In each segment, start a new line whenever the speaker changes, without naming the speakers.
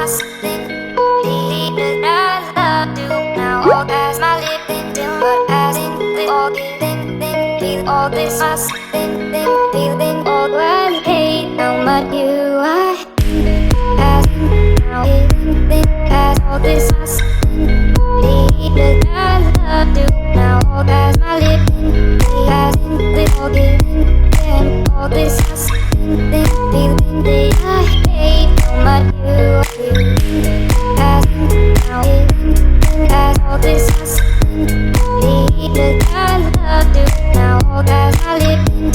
something deeper that I do now. All as my living till, but as in the all giving, feel all this something, feeling all when hate how much you are. As now living, as all this something deeper that I do now. All as my living, as in the all giving, all this something, feeling the I hate how much you are. As now living, as all this something deeper that I do now. All as my living,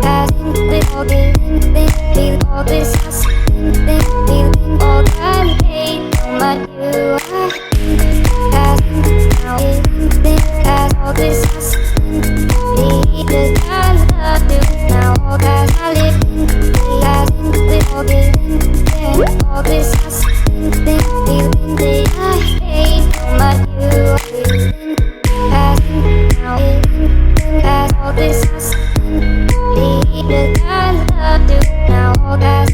as in the all giving, feel all this something, feeling all I hate how much you are. As now living, as all this something deeper that I do now. All as my living, as in the all giving, all this something, feeling the I hate how much you are. As now living, as all this something deeper that I do now. All as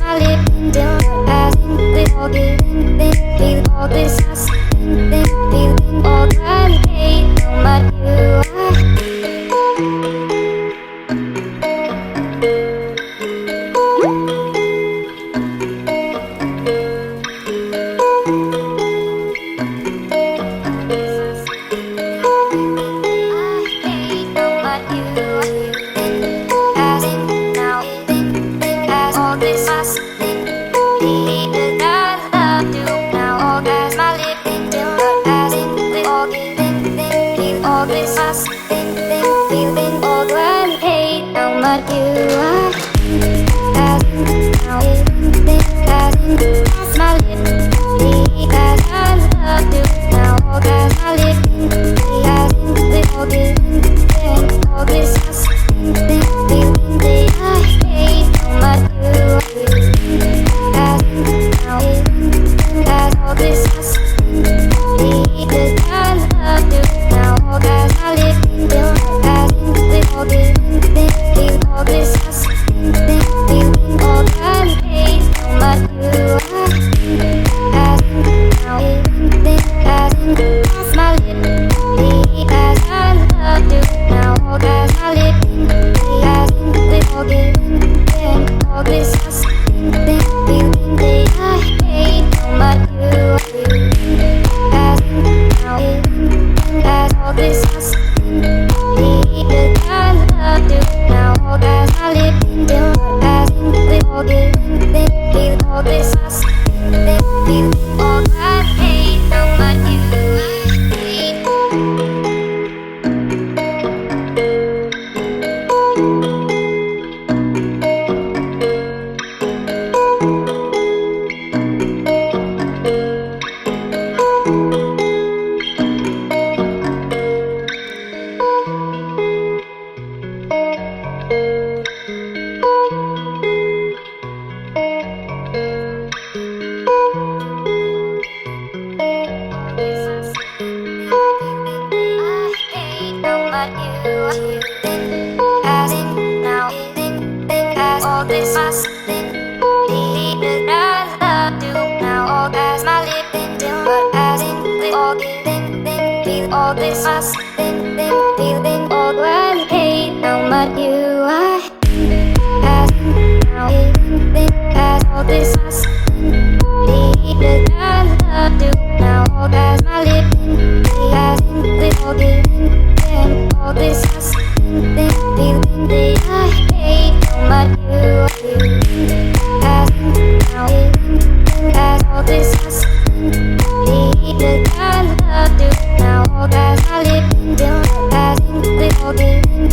my living, as in the all giving, feel all this something, feeling all I hate how much you are. All this something, feeling all when hate how much you are. As now living, as all this something deeper that I do now. All as my living, as in the all giving, all this something, feeling the I hate how much you are. As now living, as all this something deeper that I do now. All as my living, as in the all giving,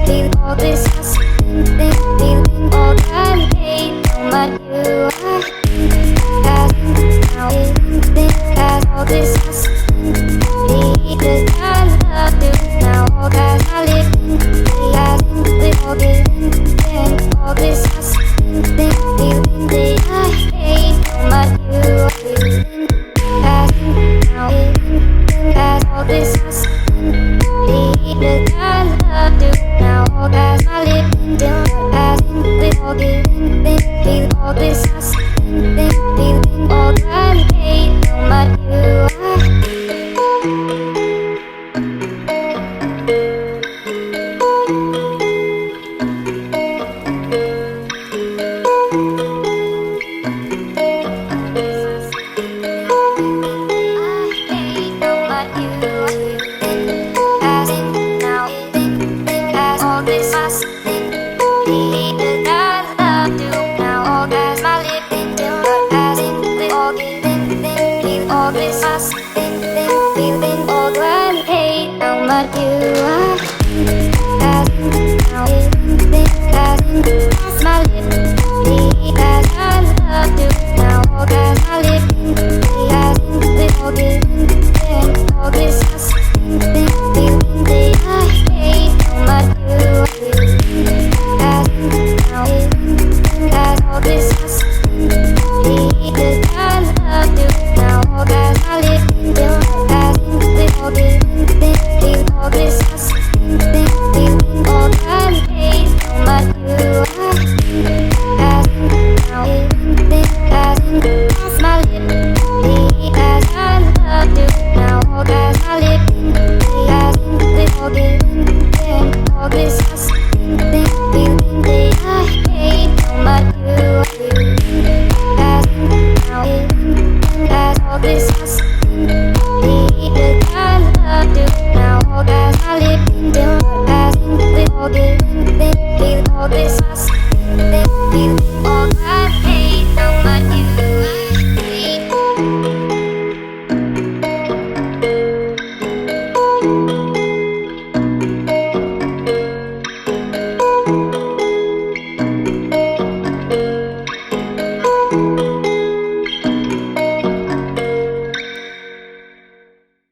feel all this something, feeling all I hate how much you are. As now living, as all this something deeper that I do now. All as my living, as in the all giving, all this something, feeling the I hate how much you are. As now living, as all this something deeper that I do now. All as my living, as in the all giving, feel all this